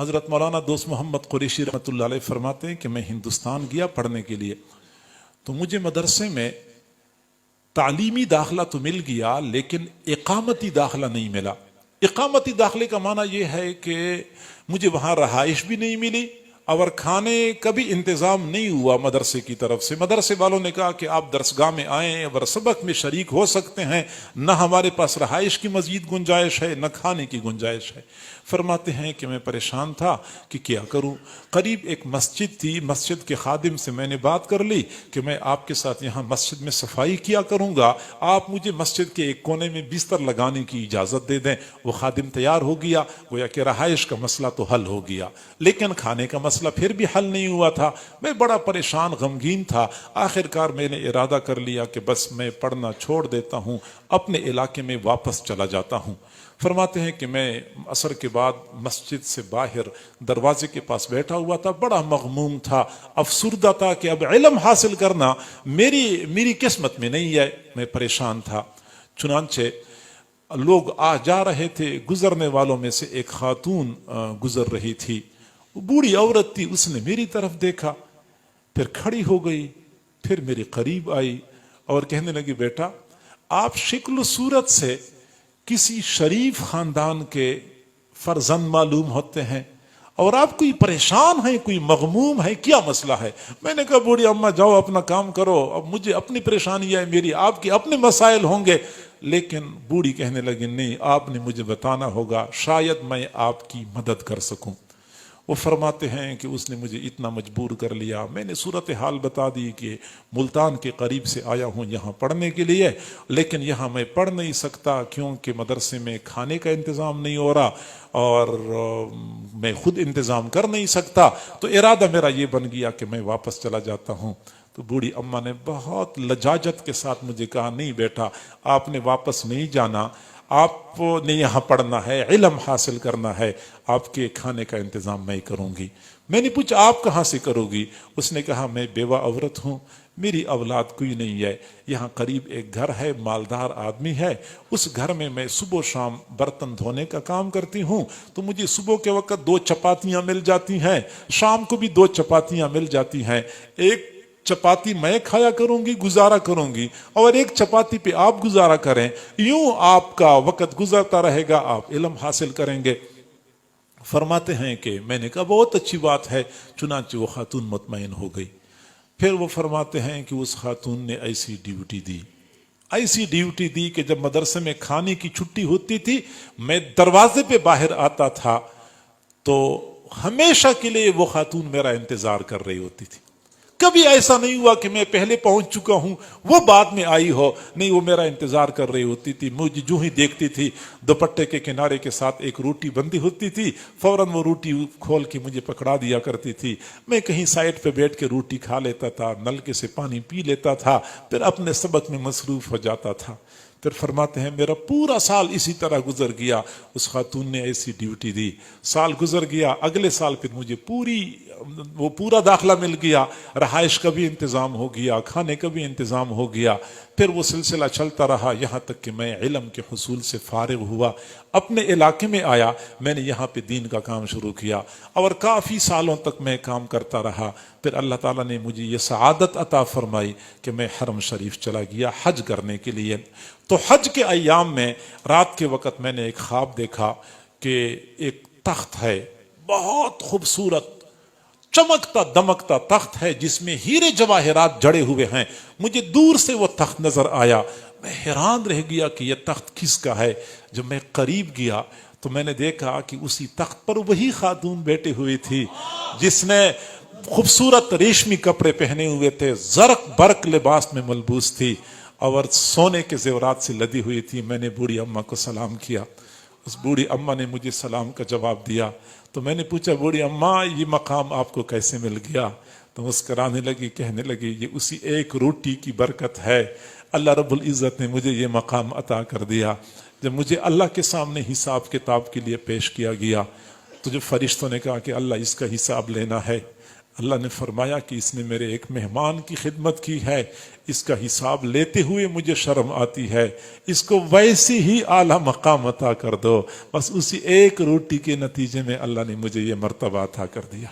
حضرت مولانا دوست محمد قریشی رحمۃ اللہ علیہ فرماتے ہیں کہ میں ہندوستان گیا پڑھنے کے لیے، تو مجھے مدرسے میں تعلیمی داخلہ تو مل گیا لیکن اقامتی داخلہ نہیں ملا۔ اقامتی داخلے کا معنی یہ ہے کہ مجھے وہاں رہائش بھی نہیں ملی اور کھانے کا بھی انتظام نہیں ہوا مدرسے کی طرف سے۔ مدرسے والوں نے کہا کہ آپ درسگاہ میں آئیں اور سبق میں شریک ہو سکتے ہیں، نہ ہمارے پاس رہائش کی مزید گنجائش ہے نہ کھانے کی گنجائش ہے۔ فرماتے ہیں کہ میں پریشان تھا کہ کیا کروں۔ قریب ایک مسجد تھی، مسجد کے خادم سے میں نے بات کر لی کہ میں آپ کے ساتھ یہاں مسجد میں صفائی کیا کروں گا، آپ مجھے مسجد کے ایک کونے میں بستر لگانے کی اجازت دے دیں۔ وہ خادم تیار ہو گیا، گویا کہ رہائش کا مسئلہ تو حل ہو گیا لیکن کھانے کا مسئلہ پھر بھی حل نہیں ہوا تھا۔ میں بڑا پریشان غمگین تھا۔ آخر کار میں نے ارادہ کر لیا کہ بس میں پڑھنا چھوڑ دیتا ہوں، اپنے علاقے میں واپس چلا جاتا ہوں۔ فرماتے ہیں کہ میں عصر کے بعد مسجد سے باہر دروازے کے پاس بیٹھا ہوا تھا، بڑا مغموم تھا، افسردہ تھا کہ اب علم حاصل کرنا میری قسمت میں نہیں ہے۔ میں پریشان تھا۔ چنانچہ لوگ آ جا رہے تھے، گزرنے والوں میں سے ایک خاتون گزر رہی تھی، بوڑھی عورت تھی، اس نے میری طرف دیکھا، پھر کھڑی ہو گئی، پھر میرے قریب آئی اور کہنے لگی بیٹا آپ شکل و صورت سے کسی شریف خاندان کے فرزند معلوم ہوتے ہیں اور آپ کوئی پریشان ہیں، کوئی مغموم ہے، کیا مسئلہ ہے؟ میں نے کہا بوڑھی اماں جاؤ اپنا کام کرو، اب مجھے اپنی پریشانی ہے، میری آپ کے اپنے مسائل ہوں گے۔ لیکن بوڑھی کہنے لگی نہیں، آپ نے مجھے بتانا ہوگا، شاید میں آپ کی مدد کر سکوں۔ وہ فرماتے ہیں کہ اس نے مجھے اتنا مجبور کر لیا، میں نے صورتحال بتا دی کہ ملتان کے قریب سے آیا ہوں یہاں پڑھنے کے لیے، لیکن یہاں میں پڑھ نہیں سکتا کیونکہ مدرسے میں کھانے کا انتظام نہیں ہو رہا اور میں خود انتظام کر نہیں سکتا، تو ارادہ میرا یہ بن گیا کہ میں واپس چلا جاتا ہوں۔ تو بوڑھی اماں نے بہت لجاجت کے ساتھ مجھے کہا نہیں بیٹا آپ نے واپس نہیں جانا، آپ نے یہاں پڑھنا ہے، علم حاصل کرنا ہے، آپ کے کھانے کا انتظام میں کروں گی۔ میں نے پوچھا آپ کہاں سے کرو گی؟ اس نے کہا میں بیوہ عورت ہوں، میری اولاد کوئی نہیں ہے، یہاں قریب ایک گھر ہے، مالدار آدمی ہے، اس گھر میں صبح و شام برتن دھونے کا کام کرتی ہوں، تو مجھے صبح کے وقت 2 چپاتیاں مل جاتی ہیں، شام کو بھی 2 چپاتیاں مل جاتی ہیں، ایک چپاتی میں کھایا کروں گی، گزارا کروں گی، اور ایک چپاتی پہ آپ گزارا کریں، یوں آپ کا وقت گزرتا رہے گا، آپ علم حاصل کریں گے۔ فرماتے ہیں کہ میں نے کہا بہت اچھی بات ہے، چنانچہ وہ خاتون مطمئن ہو گئی۔ پھر وہ فرماتے ہیں کہ اس خاتون نے ایسی ڈیوٹی دی کہ جب مدرسے میں کھانے کی چھٹی ہوتی تھی میں دروازے پہ باہر آتا تھا تو ہمیشہ کے لیے وہ خاتون میرا انتظار کر رہی ہوتی تھی۔ کبھی ایسا نہیں ہوا کہ میں پہلے پہنچ چکا ہوں وہ بعد میں آئی ہو، نہیں، وہ میرا انتظار کر رہی ہوتی تھی۔ مجھے جو ہی دیکھتی تھی دوپٹے کے کنارے کے ساتھ ایک روٹی بندی ہوتی تھی، فوراً وہ روٹی کھول کے مجھے پکڑا دیا کرتی تھی، میں کہیں سائڈ پہ بیٹھ کے روٹی کھا لیتا تھا، نلکے سے پانی پی لیتا تھا، پھر اپنے سبق میں مصروف ہو جاتا تھا۔ پھر فرماتے ہیں میرا پورا سال اسی طرح گزر گیا، اس خاتون نے ایسی ڈیوٹی دی، سال گزر گیا، اگلے سال پھر مجھے پورا داخلہ مل گیا، رہائش کا بھی انتظام ہو گیا، کھانے کا بھی انتظام ہو گیا، پھر وہ سلسلہ چلتا رہا یہاں تک کہ میں علم کے حصول سے فارغ ہوا، اپنے علاقے میں آیا، میں نے یہاں پہ دین کا کام شروع کیا اور کافی سالوں تک میں کام کرتا رہا۔ پھر اللہ تعالیٰ نے مجھے یہ سعادت عطا فرمائی کہ میں حرم شریف چلا گیا حج کرنے کے لیے۔ تو حج کے ایام میں رات کے وقت میں نے ایک خواب دیکھا کہ ایک تخت ہے، بہت خوبصورت چمکتا دمکتا تخت ہے جس میں ہیرے جواہرات جڑے ہوئے ہیں۔ مجھے دور سے وہ تخت نظر آیا، میں حیران رہ گیا کہ یہ تخت کس کا ہے۔ جب میں قریب گیا تو میں نے دیکھا کہ اسی تخت پر وہی خاتون بیٹھی ہوئی تھی جس نے خوبصورت ریشمی کپڑے پہنے ہوئے تھے، زرق برق لباس میں ملبوس تھی اور سونے کے زیورات سے لدی ہوئی تھی۔ میں نے بوڑھی اماں کو سلام کیا، اس بوڑھی اماں نے مجھے سلام کا جواب دیا، تو میں نے پوچھا بوڑھی اماں یہ مقام آپ کو کیسے مل گیا؟ تو مسکرانے لگی، کہنے لگی یہ اسی ایک روٹی کی برکت ہے، اللہ رب العزت نے مجھے یہ مقام عطا کر دیا۔ جب مجھے اللہ کے سامنے حساب کتاب کے لیے پیش کیا گیا تو جب فرشتوں نے کہا کہ اللہ اس کا حساب لینا ہے، اللہ نے فرمایا کہ اس نے میرے ایک مہمان کی خدمت کی ہے، اس کا حساب لیتے ہوئے مجھے شرم آتی ہے، اس کو ویسی ہی اعلیٰ مقام عطا کر دو۔ بس اسی ایک روٹی کے نتیجے میں اللہ نے مجھے یہ مرتبہ عطا کر دیا۔